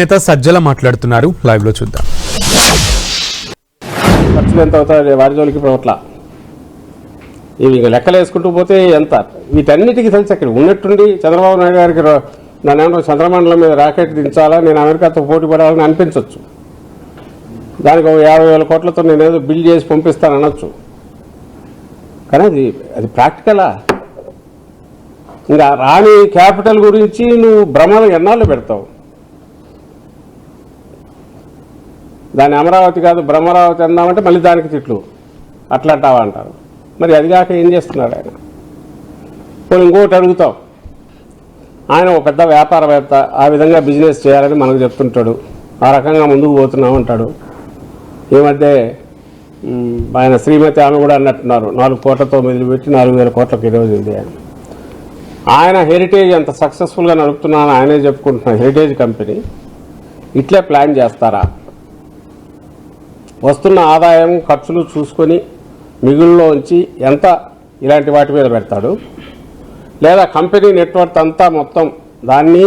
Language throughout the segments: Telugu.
నేత సజ్జల మాట్లాడుతున్నారు, లైవ్ లో చూద్దాం. ఖర్చులు ఎంత అవుతాయి వారి జోలికి పోవట్లా. ఇవి లెక్కలు వేసుకుంటూ పోతే ఎంత వీటన్నిటికీ తెలిసి అక్కడ ఉన్నట్టుండి చంద్రబాబు నాయుడు గారికి దాని ఏమన్నా చంద్రమండలం మీద రాకెట్ దించాలా, నేను అమెరికాతో పోటీ పడాలని అనిపించవచ్చు. దానికి ఒక 50,000 కోట్లతో నేనేదో బిల్ చేసి పంపిస్తాను అనొచ్చు. కానీ అది ప్రాక్టికలా? ఇంకా రాని క్యాపిటల్ గురించి నువ్వు భ్రమలు ఎన్నాళ్ళు పెడతావు? దాన్ని అమరావతి కాదు బ్రహ్మరావతి అందామంటే మళ్ళీ దానికి తిట్లు అట్లాంటావా అంటారు. మరి అది కాక ఏం చేస్తున్నాడు ఆయన? పోనీ ఇంకోటి అడుగుతాం, ఆయన ఒక పెద్ద వ్యాపారవేత్త, ఆ విధంగా బిజినెస్ చేయాలని మనకు చెప్తుంటాడు, ఆ రకంగా ముందుకు పోతున్నాం అంటాడు. ఈ మధ్య ఆయన శ్రీమతి ఆమె కూడా అన్నట్టున్నారు, 4 కోట్లతో మొదలుపెట్టి 4,000 కోట్లకు ఈరోజు ఉంది. ఆయన హెరిటేజ్ అంత సక్సెస్ఫుల్గా నడుపుతున్నాను ఆయనే చెప్పుకుంటున్నాను. హెరిటేజ్ కంపెనీ ఇట్లే ప్లాన్ చేస్తారా? వస్తున్న ఆదాయం ఖర్చులు చూసుకొని మిగుల్లో ఉంచి ఎంత ఇలాంటి వాటి మీద పెడతాడు, లేదా కంపెనీ నెట్వర్క్ అంతా మొత్తం దాన్ని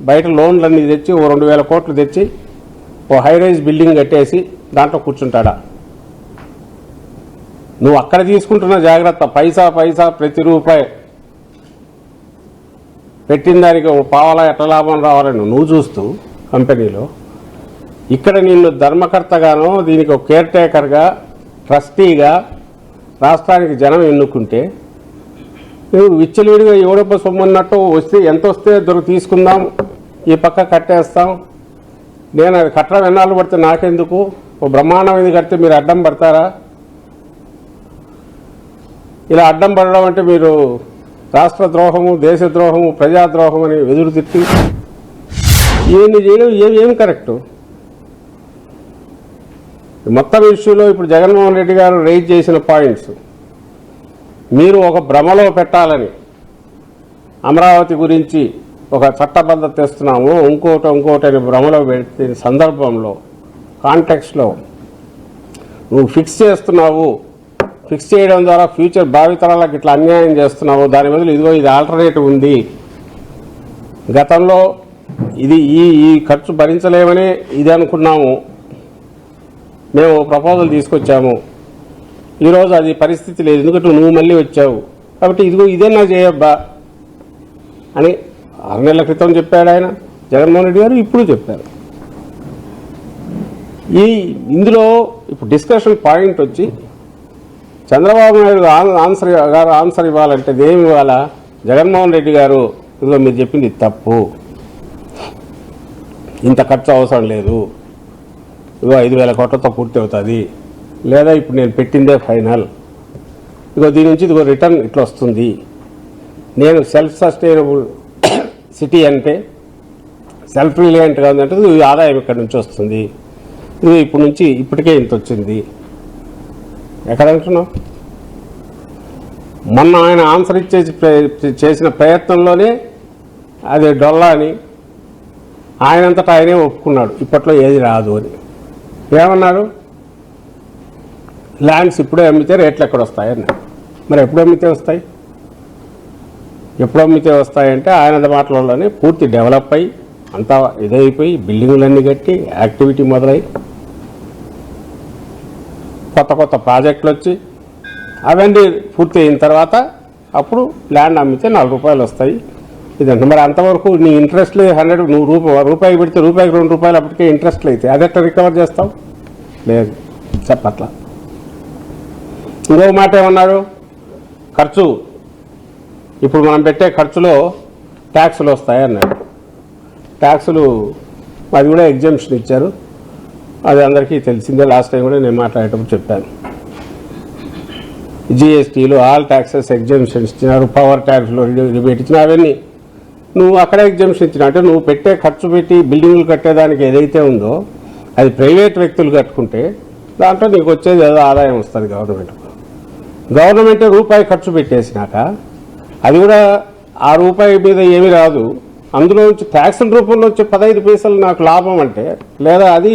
బయట లోన్లన్నీ తెచ్చి ఓ 2,000 కోట్లు తెచ్చి ఓ హైరైజ్ బిల్డింగ్ కట్టేసి దాంట్లో కూర్చుంటాడా? నువ్వు అక్కడ తీసుకుంటున్న జాగ్రత్త, పైసా పైసా ప్రతి రూపాయి పెట్టిన దానికి పావలా ఎట్లా లాభం రావాలని నువ్వు చూస్తూ కంపెనీలో, ఇక్కడ నిన్ను ధర్మకర్తగానో దీనికి ఒక కేర్ టేకర్గా ట్రస్టీగా రాష్ట్రానికి జనం ఎన్నుకుంటే నువ్వు విచ్చలవిడిగా ఎవడొప్ప సొమ్మున్నట్టు వస్తే ఎంత వస్తే తీసుకుందాం, ఈ పక్క కట్టేస్తాం, నేను అది కట్టడం ఎన్నాళ్ళు పడితే నాకెందుకు, ఓ బ్రహ్మాండమైంది కడితే మీరు అడ్డం పడతారా? ఇలా అడ్డం పడడం అంటే మీరు రాష్ట్ర ద్రోహము, దేశ ద్రోహము, ప్రజాద్రోహం అని ఎదురు తిట్టి ఇవన్నీ చేయడం ఏమి కరెక్టు? మొత్తం ఇష్యూలో ఇప్పుడు జగన్మోహన్ రెడ్డి గారు రైజ్ చేసిన పాయింట్స్ మీరు ఒక భ్రమలో పెట్టాలని, అమరావతి గురించి ఒక చట్టబద్ధత తెస్తున్నాము ఇంకోటి అని భ్రమలో పెట్టిన సందర్భంలో కాంటెక్స్లో నువ్వు ఫిక్స్ చేస్తున్నావు, ఫిక్స్ చేయడం ద్వారా ఫ్యూచర్ భావితరాలకు ఇట్లా అన్యాయం చేస్తున్నావు, దాని బదులు ఇదిగో ఇది ఆల్టర్నేటివ్ ఉంది, గతంలో ఇది ఈ ఖర్చు భరించలేమని ఇది అనుకున్నాము, మేము ప్రపోజల్ తీసుకొచ్చాము, ఈరోజు అది పరిస్థితి లేదు ఎందుకంటే నువ్వు మళ్ళీ వచ్చావు కాబట్టి ఇదిగో ఇదేనా చేయబ్బా అని 6 నెలల క్రితం చెప్పాడు ఆయన జగన్మోహన్ రెడ్డి గారు, ఇప్పుడు చెప్పారు. ఇందులో ఇప్పుడు డిస్కషన్ పాయింట్ వచ్చి చంద్రబాబు నాయుడు ఆన్సర్ ఇవ్వాలంటే ఏమి ఇవ్వాలా? జగన్మోహన్ రెడ్డి గారు ఇదిగో మీరు చెప్పింది తప్పు, ఇంత ఖర్చు అవసరం లేదు, ఇదిగో 5,000 కోట్లతో పూర్తి అవుతుంది, లేదా ఇప్పుడు నేను పెట్టిందే ఫైనల్, ఇదిగో దీని నుంచి ఇదిగో రిటర్న్ ఇట్లా వస్తుంది, నేను సెల్ఫ్ సస్టైనబుల్ సిటీ అంటే సెల్ఫ్ రిలయంట్గా ఉందంటే ఈ ఆదాయం ఇక్కడ నుంచి వస్తుంది, ఇది ఇప్పుడు నుంచి ఇప్పటికే ఇంత వచ్చింది. ఎక్కడ అంటున్నావు? మొన్న ఆయన ఆన్సర్ చేసిన ప్రయత్నంలోనే అది డొల్లా అని ఆయనంతటా ఆయనే ఒప్పుకున్నాడు, ఇప్పట్లో ఏది రాదు అని. ఏమన్నాడు? ల్యాండ్స్ ఇప్పుడే అమ్మితే రేట్లు ఎక్కడ వస్తాయని. మరి ఎప్పుడు అమ్మితే వస్తాయి? ఎప్పుడు అమ్మితే వస్తాయంటే ఆయన మాటలలోనే పూర్తి డెవలప్ అయ్యి అంతా ఇదైపోయి బిల్డింగులన్నీ కట్టి యాక్టివిటీ మొదలై కొత్త ప్రాజెక్టులు వచ్చి అవన్నీ పూర్తి అయిన తర్వాత అప్పుడు ల్యాండ్ అమ్మితే 4 రూపాయలు వస్తాయి ఇదంటే. మరి అంతవరకు నీ ఇంట్రెస్ట్లు 100 నువ్వు రూపాయి పెడితే రూపాయికి 2 రూపాయలు అప్పటికే ఇంట్రెస్ట్లు అయితే అది ఎట్లా రికవర్ చేస్తావు? లేదు చెప్పట్లా. ఇంకో మాట ఏమన్నాడు? ఖర్చు ఇప్పుడు మనం పెట్టే ఖర్చులో ట్యాక్సులు వస్తాయన్నాడు. ట్యాక్సులు అది కూడా ఎగ్జామ్షన్ ఇచ్చారు, అది అందరికీ తెలిసిందే. లాస్ట్ టైం కూడా నేను మాట్లాడేటప్పుడు చెప్పాను. జిఎస్టీలు ఆల్ ట్యాక్సెస్ ఎగ్జామ్షన్ ఇచ్చినారు, పవర్ ట్యాక్స్లో రిబేట్ ఇచ్చిన అవన్నీ నువ్వు అక్కడ ఎగ్జామ్షన్ ఇచ్చినా అంటే నువ్వు పెట్టే ఖర్చు పెట్టి బిల్డింగులు కట్టేదానికి ఏదైతే ఉందో అది ప్రైవేట్ వ్యక్తులు కట్టుకుంటే దాంట్లో నీకు వచ్చేది ఏదో ఆదాయం వస్తుంది గవర్నమెంటే రూపాయి ఖర్చు పెట్టేసినాక అది కూడా ఆ రూపాయి మీద ఏమీ రాదు, అందులో నుంచి ట్యాక్సుల రూపంలో వచ్చే 15 పైసలు నాకు లాభం అంటే, లేదా అది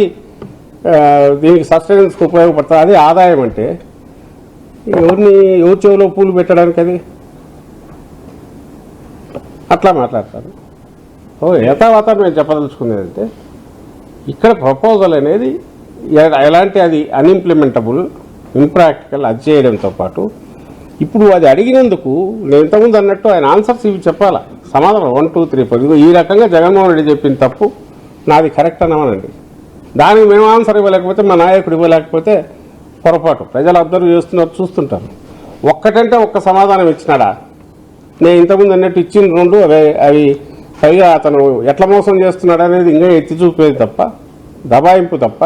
దీనికి సస్టైనెన్స్కి ఉపయోగపడుతుంది, అది ఆదాయం అంటే ఎవరి చెవిలో పూలు పెట్టడానికి అది అట్లా మాట్లాడతారు. యథావాత మేము చెప్పదలుచుకునేదంటే ఇక్కడ ప్రపోజల్ అనేది ఎలాంటి అది అన్ఇంప్లిమెంటబుల్, ఇంప్రాక్టికల్, అది చేయడంతో పాటు ఇప్పుడు అది అడిగినందుకు నేను ఇంతకుముందు అన్నట్టు ఆయన ఆన్సర్స్ ఇవి చెప్పాలా, సమాధానం 1, 2, 3, 4 ఈ రకంగా జగన్మోహన్ రెడ్డి చెప్పిన తప్పు నాది కరెక్ట్ అన్నామనండి. దానికి మేము ఆన్సర్ ఇవ్వలేకపోతే, మా నాయకుడు ఇవ్వలేకపోతే పొరపాటు. ప్రజలు అబ్జర్వ్ చేస్తున్నారు, చూస్తుంటారు. ఒక్కటంటే ఒక్క సమాధానం ఇచ్చినాడా? నేను ఇంతకుముందు అన్నట్టు ఇచ్చిన 2 అవి పైగా అతను ఎట్లా మోసం చేస్తున్నాడు అనేది ఇంకా ఎత్తి చూపేది తప్ప, దబాయింపు తప్ప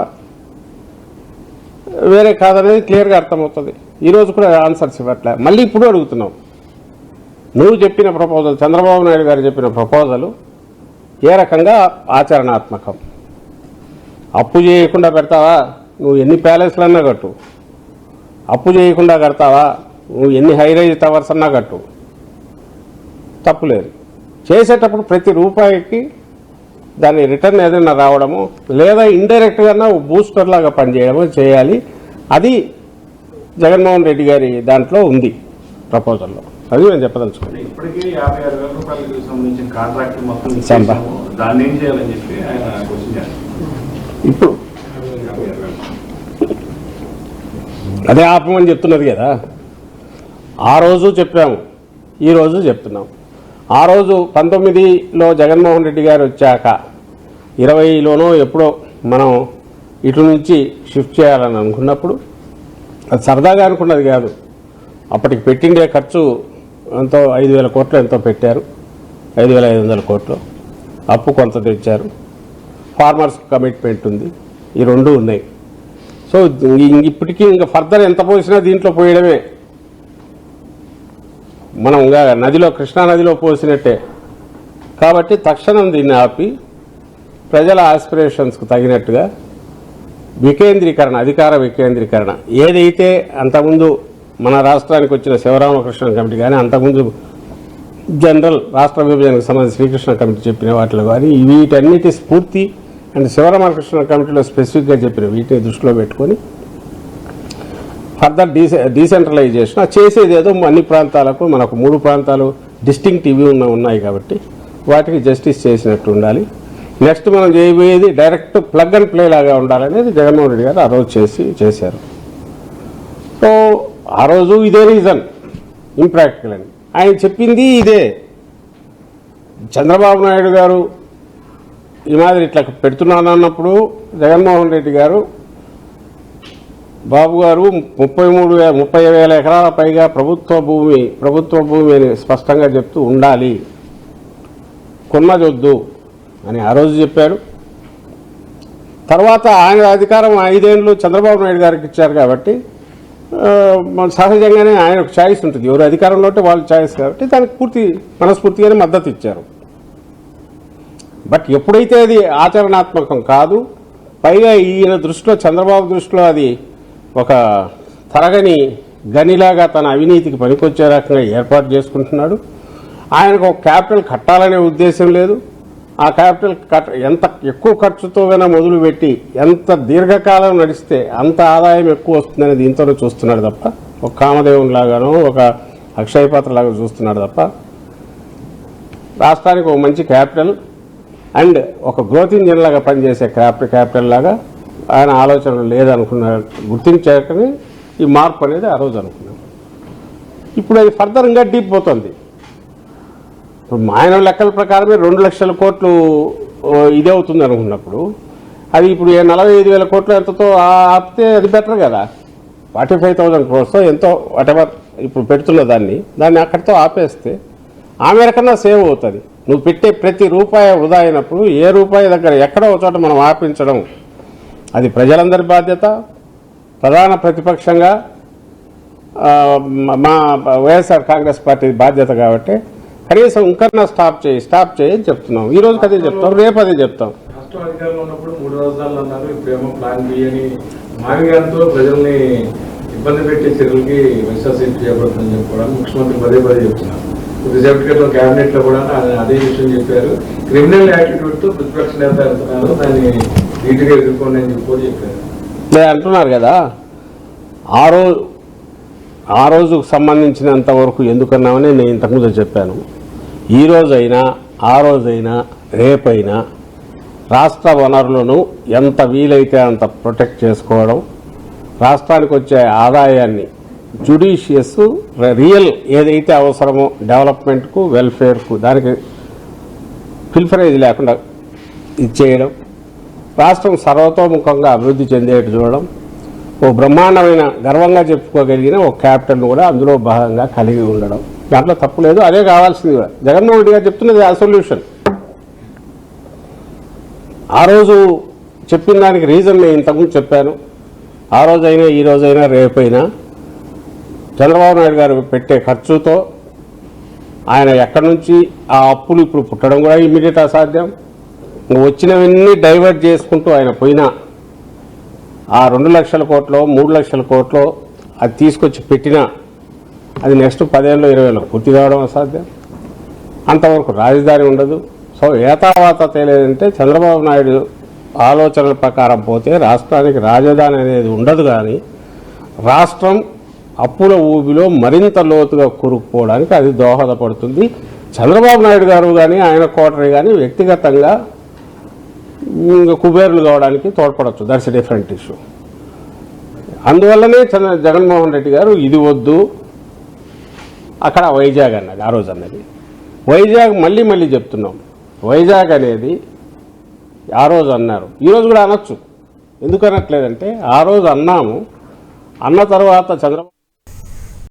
వేరే కాదనేది క్లియర్గా అర్థమవుతుంది. ఈరోజు కూడా ఆన్సర్స్ ఇవ్వట్లే. మళ్ళీ ఇప్పుడు అడుగుతున్నావు, నువ్వు చెప్పిన ప్రపోజల్, చంద్రబాబు నాయుడు గారు చెప్పిన ప్రపోజలు ఏ రకంగా ఆచరణాత్మకం? అప్పు చేయకుండా పెడతావా? నువ్వు ఎన్ని ప్యాలెస్లన్నా కట్టు. అప్పు చేయకుండా కడతావా? నువ్వు ఎన్ని హైరైజ్ టవర్స్ అన్నా కట్టు, తప్పులేదు. చేసేటప్పుడు ప్రతి రూపాయికి దాని రిటర్న్ ఏదైనా రావడము, లేదా ఇండైరెక్ట్గా బూస్టర్ లాగా పనిచేయడము చేయాలి. అది జగన్మోహన్ రెడ్డి గారి దాంట్లో ఉంది ప్రపోజల్లో. అది నేను చెప్పదలుచుకోండి. ఇప్పటికీ 56,000 రూపాయలకు సంబంధించిన కాంట్రాక్ట్ మొత్తం దాన్ని ఏం చేయాలని చెప్పి ఆయన క్వశ్చన్ చేస్తారు. ఇప్పుడు అదే ఆపమని చెప్తున్నది కదా. ఆ రోజు చెప్పాము, ఈరోజు చెప్తున్నాం. ఆ రోజు 19లో జగన్మోహన్ రెడ్డి గారు వచ్చాక 20లోనో ఎప్పుడో మనం ఇటు నుంచి షిఫ్ట్ చేయాలని అనుకున్నప్పుడు అది సరదాగా అనుకున్నది కాదు. అప్పటికి పెట్టిండే ఖర్చు ఎంతో 5,000 కోట్లు ఎంతో పెట్టారు, 5,500 కోట్లు. అప్పు కొంత తెచ్చారు, ఫార్మర్స్ కమిట్మెంట్ ఉంది, ఈ 2 ఉన్నాయి. సో ఇప్పటికీ ఇంకా ఫర్దర్ ఎంత పోసినా దీంట్లో పోయడమే. మనం ఇంకా నదిలో, కృష్ణానదిలో పోసినట్టే. కాబట్టి తక్షణం దీన్ని ఆపి ప్రజల ఆస్పిరేషన్స్కు తగినట్టుగా వికేంద్రీకరణ, అధికార వికేంద్రీకరణ ఏదైతే అంతకుముందు మన రాష్ట్రానికి వచ్చిన శివరామకృష్ణ కమిటీ కానీ, అంతకుముందు జనరల్ రాష్ట్ర విభజనకు సంబంధించి శ్రీకృష్ణ కమిటీ చెప్పిన వాటిలో కానీ, వీటన్నిటి స్ఫూర్తి అండ్ శివరామకృష్ణ కమిటీలో స్పెసిఫిక్గా చెప్పిన వీటిని దృష్టిలో పెట్టుకొని ఫర్దర్ డీసెంట్రలైజేషన్ చేసేది ఏదో అన్ని ప్రాంతాలకు, మనకు 3 ప్రాంతాలు డిస్టింక్ట్ ఇవి ఉన్నాయి కాబట్టి వాటికి జస్టిస్ చేసినట్టు ఉండాలి. నెక్స్ట్ మనం చేయబోయేది డైరెక్ట్ ప్లగ్ అండ్ ప్లే లాగా ఉండాలనేది జగన్మోహన్ రెడ్డి గారు ఆ రోజు చేశారు. సో ఆ రోజు ఇదే రీజన్, ఇంప్రాక్టికల్ అని ఆయన చెప్పింది ఇదే. చంద్రబాబు నాయుడు గారు ఈ మాదిరి ఇట్లా పెడుతున్నాను అన్నప్పుడు జగన్మోహన్ రెడ్డి గారు, బాబు గారు 30,000 ఎకరాల పైగా ప్రభుత్వ భూమి అని స్పష్టంగా చెప్తూ ఉండాలి, కొన్నదొద్దు అని ఆ రోజు చెప్పారు. తర్వాత ఆయన అధికారం 5 ఏళ్ళు చంద్రబాబు నాయుడు గారికి ఇచ్చారు కాబట్టి సహజంగానే ఆయనకు ఛాయిస్ ఉంటుంది. ఎవరు అధికారంలో ఉంటే వాళ్ళు ఛాయిస్ కాబట్టి దానికి మనస్ఫూర్తిగానే మద్దతు ఇచ్చారు. బట్ ఎప్పుడైతే అది ఆచరణాత్మకం కాదు, పైగా ఈయన దృష్టిలో, చంద్రబాబు దృష్టిలో అది ఒక తరగని గనిలాగా తన అవినీతికి పనికొచ్చే రకంగా ఏర్పాటు చేసుకుంటున్నాడు. ఆయనకు ఒక క్యాపిటల్ కట్టాలనే ఉద్దేశం లేదు. ఆ క్యాపిటల్ ఎంత ఎక్కువ ఖర్చుతో కన్నా మొదలుపెట్టి ఎంత దీర్ఘకాలం నడిస్తే అంత ఆదాయం ఎక్కువ వస్తుందని దీంతోనే చూస్తున్నాడు తప్ప, ఒక కామదేవునిలాగానో ఒక అక్షయపాత్రలాగా చూస్తున్నాడు తప్ప రాష్ట్రానికి ఒక మంచి క్యాపిటల్ అండ్ ఒక గ్రోత్ ఇంజిన్ లాగా పనిచేసే క్యాపిటల్ లాగా ఆయన ఆలోచనలు లేదనుకున్నాడు. గుర్తించాకని ఈ మార్పు అనేది ఆ రోజు అనుకున్నాం. ఇప్పుడు అది ఫర్దర్ ఇంకా డీప్ పోతుంది. ఇప్పుడు ఆయన లెక్కల ప్రకారమే 2 లక్షల కోట్లు ఇదే అవుతుంది అనుకున్నప్పుడు అది ఇప్పుడు 45,000 కోట్లు ఎంతతో ఆపితే అది బెటర్ కదా. 45,000 crores ఎంతో వాటెవర్ ఇప్పుడు పెడుతున్న దాన్ని అక్కడితో ఆపేస్తే ఆ మేరకన్నా సేవ్ అవుతుంది. నువ్వు పెట్టే ప్రతి రూపాయి వృధా అయినప్పుడు ఏ రూపాయి దగ్గర ఎక్కడో ఒక చోట మనం ఆపించడం అది ప్రజలందరి బాధ్యత. ప్రధాన ప్రతిపక్షంగా మా వైఎస్ఆర్ కాంగ్రెస్ పార్టీ బాధ్యత కాబట్టి కనీసం ఇంకన్నా స్టాప్ చేయి అని చెప్తున్నాం. ఈ రోజు అదే చెప్తాం, రేపు అదే చెప్తాం. రాష్ట్రం అధికారంలో ఉన్నప్పుడు 3 రాజధానులు అన్నారు, ఇప్పుడేమో ప్లాన్ బి అని మావిగారితో ప్రజల్ని ఇబ్బంది పెట్టే చర్యలకి వైఎస్ఆర్సీపీ చేపడుతుందని చెప్పుకోవడానికి ముఖ్యమంత్రి పదే చెప్తున్నారు. రిజర్వ్ క్యాబినెట్ లో కూడా అదే విషయం చెప్పారు. క్రిమినల్ యాటిట్యూడ్ తో ప్రతిపక్ష నేత వెళ్తున్నారు, దాన్ని నీటిగా ఎదుర్కోండి అని చెప్పి చెప్పారు. అంటున్నారు కదా. ఆ రోజుకు సంబంధించినంత వరకు ఎందుకన్నామని నేను ఇంతకుముందు చెప్పాను. ఈ రోజైనా ఆ రోజైనా రేపైనా రాష్ట్ర వనరులను ఎంత వీలైతే అంత ప్రొటెక్ట్ చేసుకోవడం, రాష్ట్రానికి వచ్చే ఆదాయాన్ని జుడిషియస్ రియల్ ఏదైతే అవసరమో డెవలప్మెంట్కు వెల్ఫేర్కు దానికి ఫిల్ఫరేజ్ లేకుండా ఇచ్చేయడం, రాష్ట్రం సర్వతోముఖంగా అభివృద్ధి చెందేట్టు చూడడం, ఓ బ్రహ్మాండమైన గర్వంగా చెప్పుకోగలిగిన ఒక క్యాపిటల్ను కూడా అందులో భాగంగా కలిగి ఉండడం, దాంట్లో తప్పు లేదు. అదే కావాల్సింది కూడా. జగన్మోహన్ రెడ్డి గారు చెప్తున్నది ఆ సొల్యూషన్. ఆ రోజు చెప్పిన దానికి రీజన్ నేను ఇంతకుముందు చెప్పాను. ఆ రోజైనా ఈ రోజైనా రేపైనా చంద్రబాబు నాయుడు గారు పెట్టే ఖర్చుతో ఆయన ఎక్కడి నుంచి ఆ అప్పులు ఇప్పుడు పుట్టడం కూడా ఇమ్మీడియట్ అసాధ్యం. వచ్చినవన్నీ డైవర్ట్ చేసుకుంటూ ఆయన పోయినా ఆ 2 లక్షల కోట్లో 3 లక్షల కోట్లో అది తీసుకొచ్చి పెట్టినా అది నెక్స్ట్ 10 ఏళ్ళు 20 ఏళ్ళు పూర్తి కావడం అసాధ్యం. అంతవరకు రాజధాని ఉండదు. సో ఏతావాత తేలేదంటే చంద్రబాబు నాయుడు ఆలోచనల ప్రకారం పోతే రాష్ట్రానికి రాజధాని అనేది ఉండదు. కానీ రాష్ట్రం అప్పుల ఊబిలో మరింత లోతుగా కూరుకుపోవడానికి అది దోహదపడుతుంది. చంద్రబాబు నాయుడు గారు కానీ ఆయన కోటరీ కానీ వ్యక్తిగతంగా కుబేరులు కావడానికి తోడ్పడవచ్చు. That's a different issue. అందువల్లనే జగన్మోహన్ రెడ్డి గారు ఇది వద్దు, అక్కడ వైజాగ్ అన్నది ఆ రోజు అన్నది. వైజాగ్ మళ్ళీ చెప్తున్నాం. వైజాగ్ అనేది ఆ రోజు అన్నారు, ఈరోజు కూడా అనొచ్చు. ఎందుకు అనట్లేదంటే ఆ రోజు అన్నాము. అన్న తర్వాత చంద్రబాబు